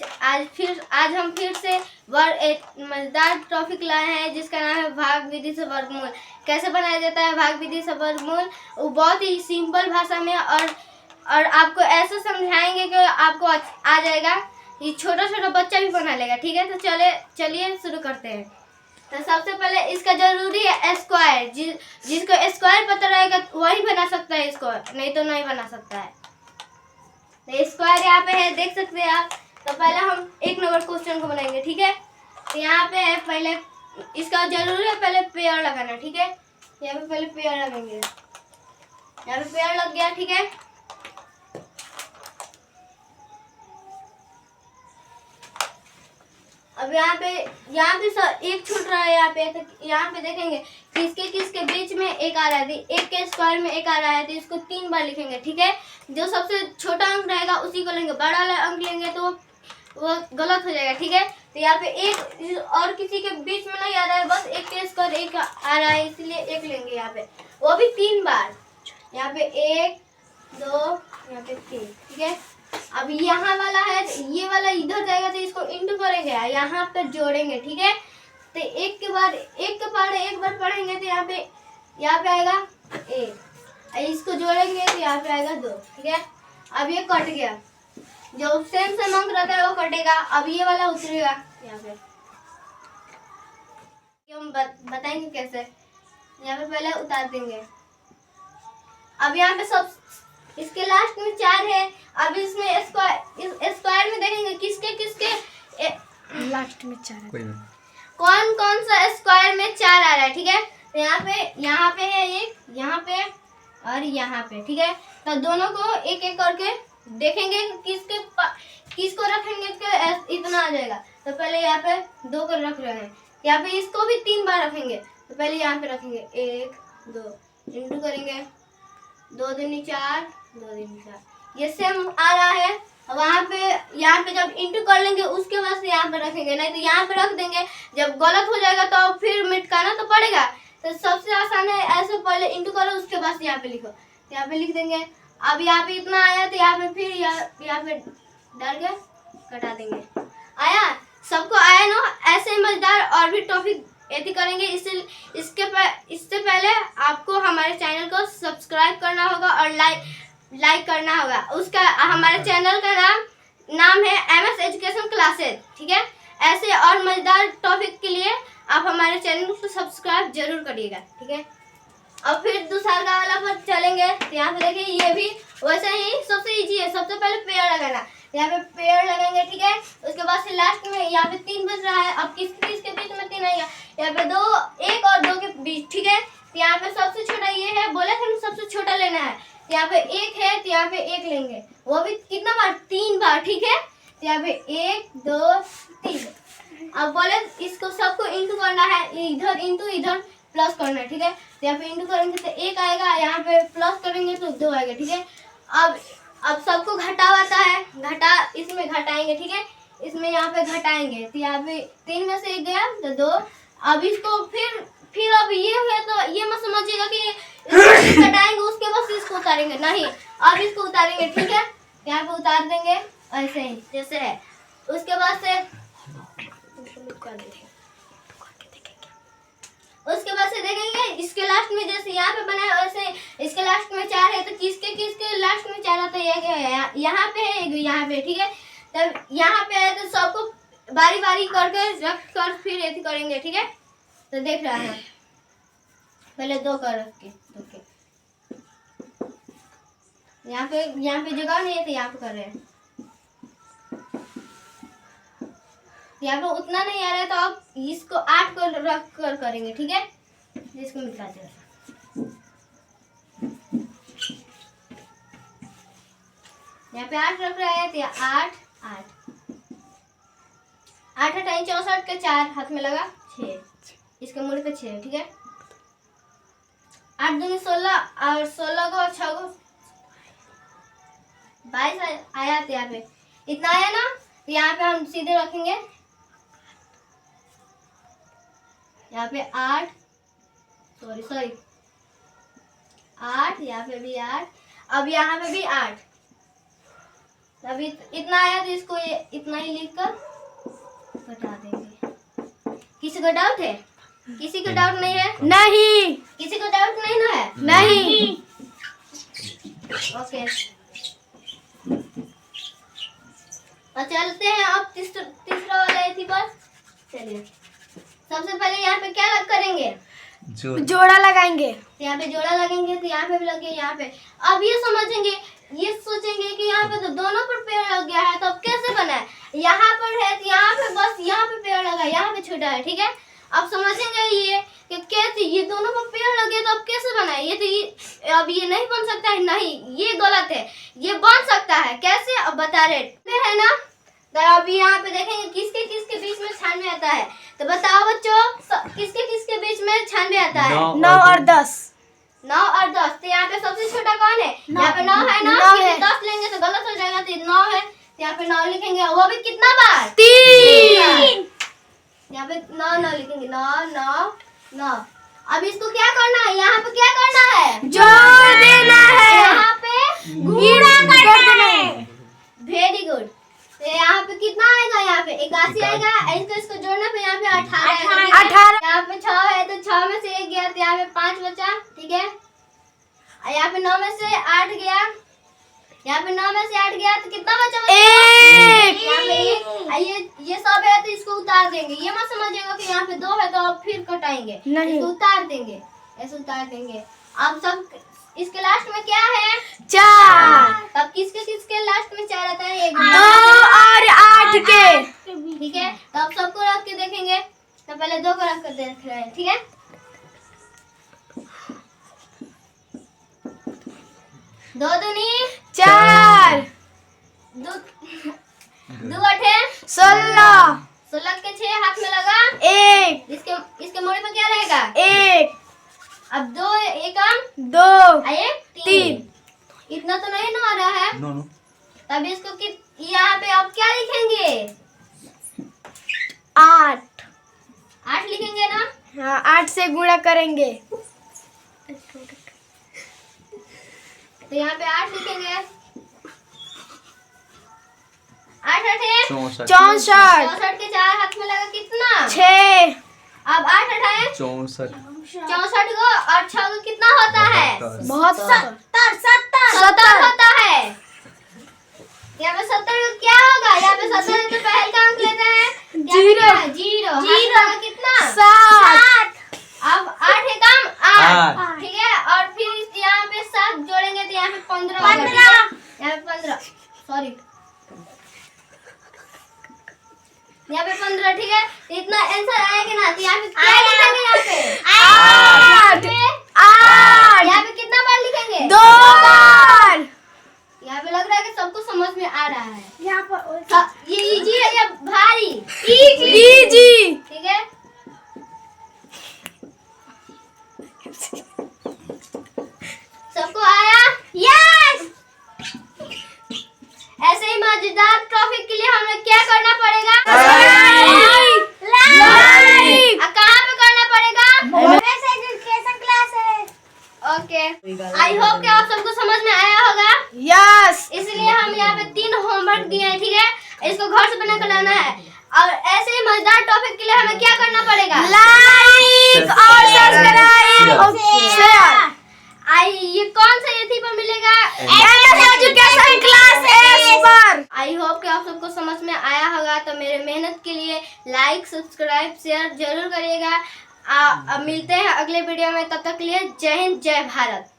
आज हम फिर से एक मजेदार टॉपिक लाए हैं जिसका नाम है भाग विधि से वर्गमूल। कैसे बनाया जाता है भाग विधि से वर्गमूल, वो बहुत ही सिंपल भाषा में और आपको ऐसे समझाएंगे कि आपको आ जाएगा। ये छोटा छोटा बच्चा भी बना लेगा। ठीक है, तो चलिए शुरू करते हैं। तो सबसे पहले इसका जरूरी है स्क्वायर। जिसको स्क्वायर पता रहेगा वही बना सकता है इसको, नहीं तो नहीं बना सकता है। तो स्क्वायर यहाँ पे है, देख सकते हैं आप। तो पहले हम 1 नंबर क्वेश्चन को बनाएंगे। ठीक है, तो यहाँ पे है पहले इसका जरूरी है पहले पेयर लगाना। ठीक है, यहाँ पे पहले पेयर लगाएंगे। यहाँ पे पेयर लग गया। ठीक है, अब यहाँ पे एक छूट रहा है यहाँ पे। तो यहाँ पे देखेंगे किसके बीच में एक आ रहा है, एक के स्क्वायर में एक आ रहा है, तो इसको 3 बार लिखेंगे। ठीक है, जो सबसे छोटा अंक रहेगा उसी को लेंगे, बड़ा वाला अंक लेंगे तो वो गलत हो जाएगा। ठीक है, तो यहाँ पे एक और किसी के बीच में नहीं आ रहा है, बस एक के स्क्वायर एक आ रहा है, इसलिए एक लेंगे यहाँ पे, वो भी 3 बार। यहाँ पे 1 2 यहाँ पे 3। ठीक है, अब यहाँ वाला है, ये वाला इधर जाएगा तो इसको इंटू करेंगे, यहाँ पे जोड़ेंगे। ठीक है, तो एक के बाद एक बार पढ़ेंगे तो यहाँ पे आएगा 1, इसको जोड़ेंगे तो यहाँ पे आएगा 2। ठीक है, अब ये कट गया, जो सेम अंक रहता है वो कटेगा। अब ये वाला उतरेगा यहाँ पे, हम बताएंगे कैसे। यहाँ पे पहले उतार देंगे। अब यहाँ पे सब इसके लास्ट में 4 है। अब इसमें स्क्वायर में देखेंगे किसके लास्ट में 4 है, कौन सा स्क्वायर में 4 आ रहा है। ठीक है, तो यहाँ पे है एक, यहाँ पे और यहाँ पे। ठीक है, तो दोनों को एक एक करके देखेंगे किसको रखेंगे तो इतना आ जाएगा। तो पहले यहाँ पे 2 कर रख रहे हैं, यहाँ पे इसको भी 3 बार रखेंगे। तो पहले यहाँ पे रखेंगे 1 2 इंटू करेंगे, 2 दूनी 4 2 दूनी 4, ये सेम आ रहा है। वहाँ पे यहाँ पे जब इंटू कर लेंगे उसके बाद से यहाँ पे रखेंगे, नहीं तो यहाँ पे रख देंगे, जब गलत हो जाएगा तो फिर मिटकाना तो पड़ेगा। तो सबसे आसान है ऐसे, पहले इंटू करो उसके बाद यहाँ पे लिखो। तो यहाँ पे लिख देंगे। अब यहाँ पे इतना आया तो यहाँ पे फिर यहाँ पे डाल के कटा देंगे। आया, सबको आया ना? ऐसे मजेदार और भी टॉपिक यदि करेंगे। इससे पहले आपको हमारे चैनल को सब्सक्राइब करना होगा और लाइक करना होगा। उसका हमारे चैनल का नाम है MS एजुकेशन क्लासेज। ठीक है, ऐसे और मजेदार टॉपिक के लिए आप हमारे चैनल को सब्सक्राइब जरूर करिएगा। ठीक है, अब फिर दूसरा वाला पर चलेंगे। तो यहाँ पे देखिए, ये भी वैसे ही सबसे इजी है। सबसे पहले पेड़ लगाना, यहाँ पे पेड़ लगाएंगे। ठीक है, उसके बाद से लास्ट में यहाँ पे 3 बच रहा है। अब किसके बीच में 3 आएगा, यहाँ पे 2 1 और 2 के बीच। ठीक है, तो यहाँ पे सबसे छोटा ये है, बोले थे सबसे छोटा लेना है। तो यहाँ पे 1 है तो यहाँ पे 1 लेंगे, वो भी कितना बार, 3 बार। ठीक है, तो यहाँ पे 1 2 3। अब बोले इसको सबको इंटू करना है, इधर इंटू इधर प्लस करना है। ठीक है, तो यहाँ पे इंटू करेंगे तो 1 आएगा, यहाँ पे प्लस करेंगे तो 2 आएगा। ठीक है, अब सबको घटावाता है, इसमें घटाएंगे। ठीक है, इसमें यहाँ पे घटाएंगे तो यहाँ पे 3 में से 1 गया तो 2। अब इसको फिर अब ये है तो ये मत समझिएगा कि इसको घटाएंगे उसके बाद इसको उतारेंगे, नहीं, अब इसको उतारेंगे। ठीक है, यहाँ पे उतार देंगे ऐसे ही जैसे है। उसके बाद से देखेंगे इसके लास्ट में जैसे यहाँ पे बना है वैसे इसके लास्ट में 4 है, तो किसके लास्ट में 4 आता है, यहाँ पे है, यहाँ पे। ठीक है, तब यहाँ पे है तो सबको बारी बारी करके रख कर फिर ऐसे करेंगे। ठीक है, तो देख रहा है, पहले 2 कर रख के 2 के यहाँ पे जगह नहीं है तो यहाँ पे कर रहे हैं। यहाँ पे उतना नहीं आ रहा है तो अब इसको 8 को रख कर करेंगे। ठीक है, इसको मिटा देंगे। यहाँ पे 8 रख रहा है तो 8 8 8 64 के 4 हाथ में लगा 6, इसके मुड़ पे 6। ठीक है, 8 दूनी 16 और 16 को 6 को 22 आया। तो यहाँ पे इतना आया ना, तो यहाँ पे हम सीधे रखेंगे, यहाँ पे 8 सॉरी 8, यहाँ पे भी 8, अब यहाँ पे भी 8। अभी इतना आया तो इसको इतना ही लिख कर बता देंगे। किसी को डाउट है? किसी को डाउट नहीं है? नहीं। किसी को डाउट नहीं ना है? नहीं। ओके, और चलते हैं अब तीसरा वाला एथी पर। चलिए, सबसे पहले यहाँ पे क्या करेंगे? जोड़ा लगाएंगे। यहाँ पे जोड़ा लगेंगे तो यहाँ पे भी लगे, यहाँ पे। अब ये समझेंगे, ये सोचेंगे कि यहाँ पे तो दोनों पर पेड़ लग गया है, तो अब कैसे बना है? यहाँ पर है तो यहाँ पे बस यहाँ पे पेड़ लगा, यहाँ पे छोटा है, ठीक है। अब समझेंगे ये कि कैसे ये दोनों पर पेड़ लगे तो अब कैसे बना है? ये तो ये अब ये नहीं बन सकता है, नहीं ये गलत है, ये बन सकता है। कैसे? अब बता रहे है ना। तो अभी यहाँ पे देखेंगे किसके किसके बीच में 96 आता है। तो बताओ बच्चों, किसके किसके बीच में 96 आता है? 9 और 10। 9 और 10। तो यहाँ पे सबसे छोटा कौन है? यहाँ पे 9 है ना। 9 है। 10 लेंगे तो गलत हो जाएगा, तो 9 है तो यहाँ पे 9 लिखेंगे। वो भी कितना बार? 3। यहाँ पे 9 लिखेंगे, 9। अब इसको क्या करना है? यहाँ पे क्या करना है? जोड़ देना है। यहाँ पे गुणा करना है। Very good. तो यहाँ पे कितना आएगा? यहाँ पे 81 आएगा। इसको जोड़ने पे यहाँ पे 18। यहाँ पे 6 है तो 6 में से 1 गया तो यहाँ पे 5 बचा, ठीक है। यहाँ पे 9 में से 8 गया, यहाँ पे 9 में से 8 गया तो कितना बचा? 1। यहाँ पे ये सब है तो इसको उतार देंगे। ये मत समझिएगा कि यहाँ पे 2 है तो अब फिर कटाएंगे, नहीं। इसको उतार देंगे, ऐसे उतार देंगे। अब सब इसके लास्ट में क्या है? 4। तब किसके लास्ट में 4 आता है? 1 2 और 8 के। ठीक है। तो अब सबको रख के देखेंगे। तो पहले 2 को रख कर देख रहे हैं, ठीक है। 2 दूनी 4। 2 8 16। 16 के 6 हाथ में लगा। 1। इसके मोड़े पे क्या रहेगा? 1। अब 2 1 2 आए 3। इतना तो नहीं ना आ रहा है। नो। तब इसको यहाँ पे अब क्या लिखेंगे? 8। 8 लिखेंगे ना। हाँ, 8 से गुणा करेंगे। तो यहाँ पे 8 लिखेंगे। 8 8 64। 64 के 4 हाथ में लगा कितना? 6। अब 8 8 64 64 को और 6 को कितना होता है? 72। 70 होता है। यहाँ पे 70 को क्या होगा? यहाँ पे 70 है तो पहले का अंक लेते हैं। 0 का कितना? 7। अब 8 है कम 8, ठीक है। और फिर यहाँ पे 7 जोड़ेंगे तो यहाँ पे 15 होगा। यहाँ पे 15, सॉरी, यहाँ पे 15, ठीक है। इतना आंसर आएगा ना। तो यहाँ पे क्या लिखेंगे? यहाँ पे 8। यहाँ पे कितना बार लिखेंगे? 2 बार। यहाँ पे लग रहा है कि सबको समझ में आ रहा है। यहाँ पर ये इजी है या भारी? इजी। ठीक है। सबको आया? यस। ऐसे ही मजेदार टॉपिक के लिए हमें क्या करना पड़ेगा? लाइक। कहाँ पे करना पड़ेगा? एजुकेशन क्लास है। ओके, आई होप कि आप सबको समझ में आया होगा। यस। इसलिए हम यहाँ पे 3 होमवर्क दिए हैं, ठीक है। इसको घर से बना कर लाना है। और ऐसे ही मजेदार टॉपिक के लिए हमें क्या करना पड़ेगा? लाइक और सब्सक्राइब और शेयर। ये कौन सा एथी पर मिलेगा? एजुकेशन क्लास पर। आई होप कि आप सबको समझ में आया होगा। तो मेरे मेहनत के लिए लाइक सब्सक्राइब शेयर जरूर करिएगा। अब मिलते हैं अगले वीडियो में। तब तक के लिए जय हिंद, जय भारत।